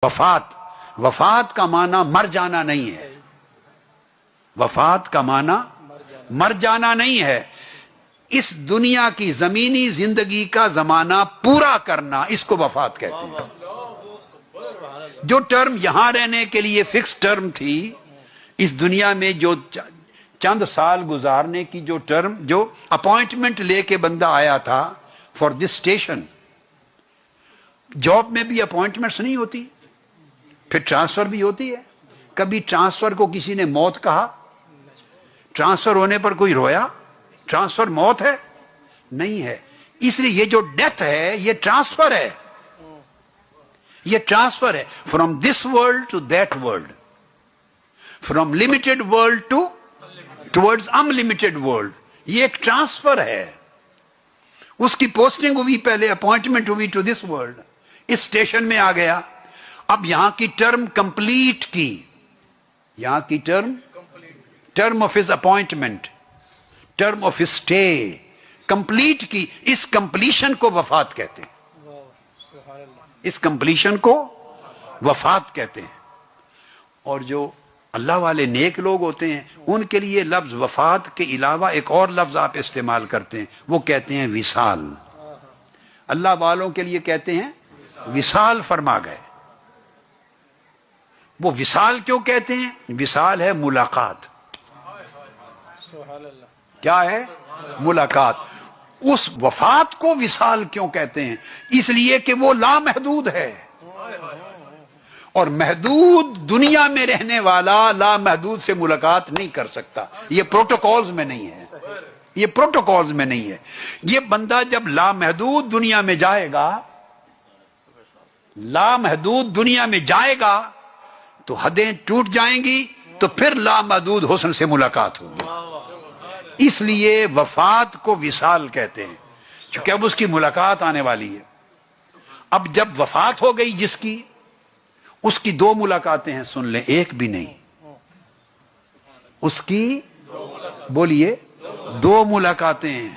وفات، وفات کا معنی مر جانا نہیں ہے، وفات کا معنی مر جانا نہیں ہے، اس دنیا کی زمینی زندگی کا زمانہ پورا کرنا، اس کو وفات کہتے ہیں۔ جو ٹرم یہاں رہنے کے لیے فکس ٹرم تھی، اس دنیا میں جو چند سال گزارنے کی جو ٹرم، جو اپوائنٹمنٹ لے کے بندہ آیا تھا فار دس اسٹیشن، جاب میں بھی اپوائنٹمنٹس نہیں ہوتی، پھر ٹرانسفر بھی ہوتی ہے۔ کبھی ٹرانسفر کو کسی نے موت کہا؟ ٹرانسفر ہونے پر کوئی رویا؟ ٹرانسفر موت ہے؟ نہیں ہے۔ اس لیے یہ جو ڈیتھ ہے یہ ٹرانسفر ہے، یہ ٹرانسفر ہے، from this world to that world, from limited world to towards unlimited world, یہ ایک ٹرانسفر ہے۔ اس کی پوسٹنگ ہوئی، پہلے اپوائنٹمنٹ ہوئی ٹو دس ورلڈ، اس اسٹیشن میں آ گیا، اب یہاں کی ٹرم کمپلیٹ کی، یہاں کی term of his appointment, term of his stay complete کی، اس کمپلیشن کو وفات کہتے ہیں، اس کمپلیشن کو وفات کہتے ہیں۔ اور جو اللہ والے نیک لوگ ہوتے ہیں ان کے لیے لفظ وفات کے علاوہ ایک اور لفظ آپ استعمال کرتے ہیں، وہ کہتے ہیں وصال۔ اللہ والوں کے لیے کہتے ہیں وصال فرما گئے۔ وہ وصال کیوں کہتے ہیں؟ وصال ہے ملاقات، کیا ہے؟ ملاقات۔ اس وفات کو وصال کیوں کہتے ہیں؟ اس لیے کہ وہ لامحدود ہے، اور محدود دنیا میں رہنے والا لامحدود سے ملاقات نہیں کر سکتا، یہ پروٹوکولز میں نہیں ہے، یہ پروٹوکولز میں نہیں ہے۔ یہ بندہ جب لامحدود دنیا میں جائے گا، لامحدود دنیا میں جائے گا تو حدیں ٹوٹ جائیں گی، تو پھر لامحدود حسن سے ملاقات ہوگی۔ اس لیے وفات کو وصال کہتے ہیں، چونکہ اب اس کی ملاقات آنے والی ہے۔ اب جب وفات ہو گئی جس کی، اس کی دو ملاقاتیں ہیں، سن لیں، ایک بھی نہیں، اس کی بولیے دو ملاقاتیں ہیں۔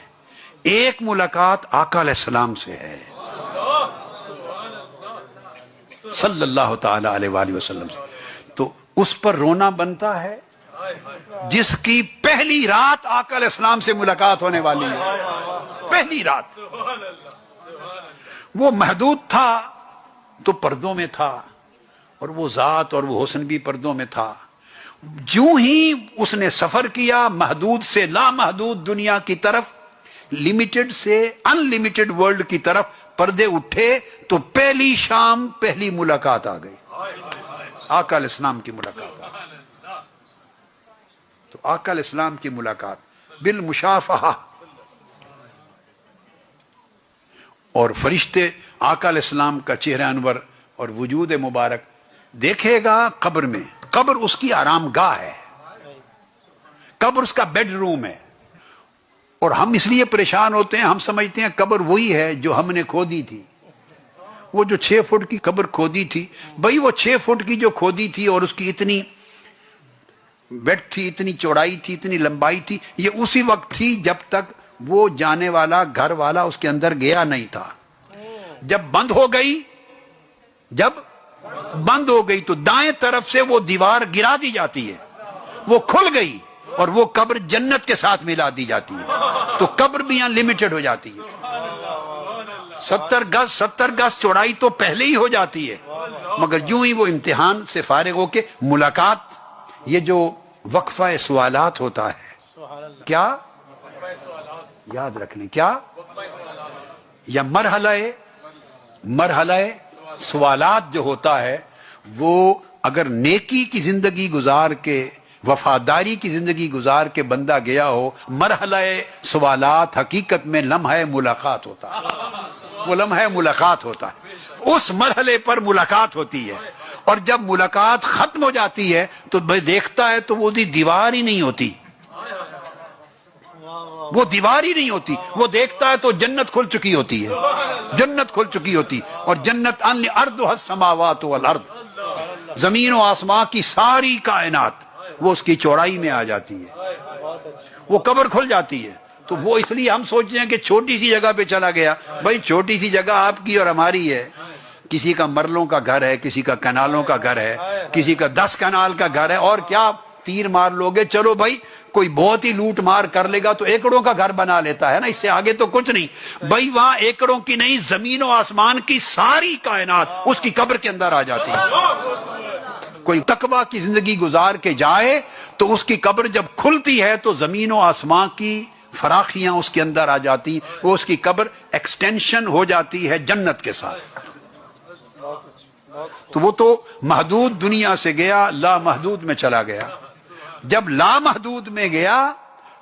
ایک ملاقات آقا علیہ السلام سے ہے صلی اللہ تعالی علیہ وآلہ وسلم سے، تو اس پر رونا بنتا ہے جس کی پہلی رات آقا علیہ السلام سے ملاقات ہونے والی ہے، پہلی رات۔ وہ محدود تھا تو پردوں میں تھا، اور وہ ذات اور وہ حسن بھی پردوں میں تھا۔ جو ہی اس نے سفر کیا محدود سے لامحدود دنیا کی طرف، لمیٹڈ سے انلمیٹڈ ورلڈ کی طرف، پردے اٹھے تو پہلی شام پہلی ملاقات آ گئی، آقا علیہ السلام کی ملاقات آ گئی۔ تو آقا علیہ السلام کی ملاقات بالمشافہہ، اور فرشتے آقا علیہ السلام کا چہرہ انور اور وجود مبارک دیکھے گا قبر میں۔ قبر اس کی آرام گاہ ہے، قبر اس کا بیڈ روم ہے، اور ہم اس لیے پریشان ہوتے ہیں، ہم سمجھتے ہیں قبر وہی ہے جو ہم نے کھودی تھی، وہ جو 6 فٹ کی قبر کھودی تھی، بھئی وہ 6 فٹ کی جو کھودی تھی اور اس کی اتنی ویڈتھ تھی، اتنی چوڑائی تھی، اتنی لمبائی تھی، یہ اسی وقت تھی جب تک وہ جانے والا گھر والا اس کے اندر گیا نہیں تھا۔ جب بند ہو گئی، جب بند ہو گئی تو دائیں طرف سے وہ دیوار گرا دی جاتی ہے، وہ کھل گئی، اور وہ قبر جنت کے ساتھ ملا دی جاتی ہے، تو قبر بھی یہاں لمیٹڈ ہو جاتی ہے۔ 70 گز چوڑائی تو پہلے ہی ہو جاتی ہے، مگر جو ہی وہ امتحان سے فارغ ہو کے ملاقات، یہ جو وقفہ سوالات ہوتا ہے، کیا یاد رکھ لیں، کیا یا مرحلہ سوالات جو ہوتا ہے، وہ اگر نیکی کی زندگی گزار کے، وفاداری کی زندگی گزار کے بندہ گیا ہو، مرحلہ سوالات حقیقت میں لمحہ ملاقات ہوتا ہے، وہ لمحہ ملاقات ہوتا ہے، اس مرحلے پر ملاقات ہوتی ہے۔ اور جب ملاقات ختم ہو جاتی ہے تو دیکھتا ہے تو وہ دیوار ہی نہیں ہوتی، وہ دیوار ہی نہیں ہوتی، وہ دیکھتا ہے تو جنت کھل چکی ہوتی ہے، جنت کھل چکی ہوتی، اور جنت ارضھا السماوات والارض، زمین و آسمان کی ساری کائنات وہ اس کی چوڑائی میں آ جاتی ہے، وہ قبر کھل جاتی ہے۔ تو وہ اس لیے ہم سوچتے ہیں کہ چھوٹی سی جگہ پہ چلا گیا، بھائی چھوٹی سی جگہ آپ کی اور ہماری ہے، کسی کا مرلوں کا گھر ہے، کسی کا کنالوں کا گھر ہے، کسی کا 10 کنال کا گھر ہے، اور کیا تیر مار لوگے، چلو بھائی کوئی بہت ہی لوٹ مار کر لے گا تو ایکڑوں کا گھر بنا لیتا ہے نا، اس سے آگے تو کچھ نہیں بھائی. وہاں ایکڑوں کی نہیں، زمین و آسمان کی ساری کائنات اس کی قبر کے اندر آ جاتی ہے. کوئی تقویٰ کی زندگی گزار کے جائے تو اس کی قبر جب کھلتی ہے تو زمین و آسمان کی فراخیاں اس کے اندر آ جاتی، وہ اس کی قبر ایکسٹینشن ہو جاتی ہے جنت کے ساتھ. تو وہ تو محدود دنیا سے گیا، لامحدود میں چلا گیا. جب لامحدود میں گیا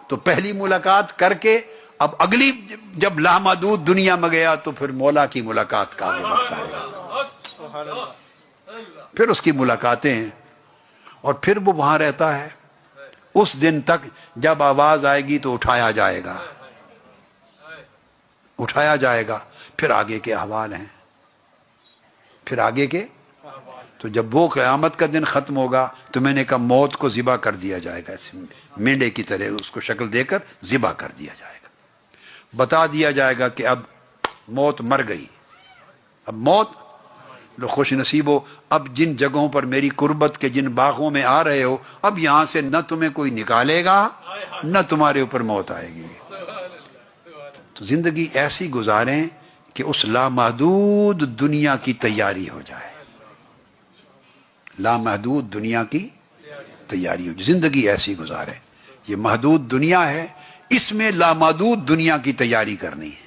تو پہلی ملاقات کر کے اب اگلی، جب لامحدود دنیا میں گیا تو پھر مولا کی ملاقات کا وقت آئے گا. پھر اس کی ملاقاتیں ہیں اور پھر وہ وہاں رہتا ہے اس دن تک جب آواز آئے گی تو اٹھایا جائے گا، اٹھایا جائے گا. پھر آگے کے احوال ہیں، پھر آگے کے. تو جب وہ قیامت کا دن ختم ہوگا تو میں نے کہا موت کو ذبح کر دیا جائے گا، ایسے مینڈے کی طرح اس کو شکل دے کر ذبح کر دیا جائے گا. بتا دیا جائے گا کہ اب موت مر گئی، اب موت. لو خوش نصیب ہو، اب جن جگہوں پر میری قربت کے جن باغوں میں آ رہے ہو، اب یہاں سے نہ تمہیں کوئی نکالے گا نہ تمہارے اوپر موت آئے گی. تو زندگی ایسی گزاریں کہ اس لامحدود دنیا کی تیاری ہو جائے، لامحدود دنیا کی تیاری ہو جائے. زندگی ایسی گزارے. یہ محدود دنیا ہے، اس میں لامحدود دنیا کی تیاری کرنی ہے.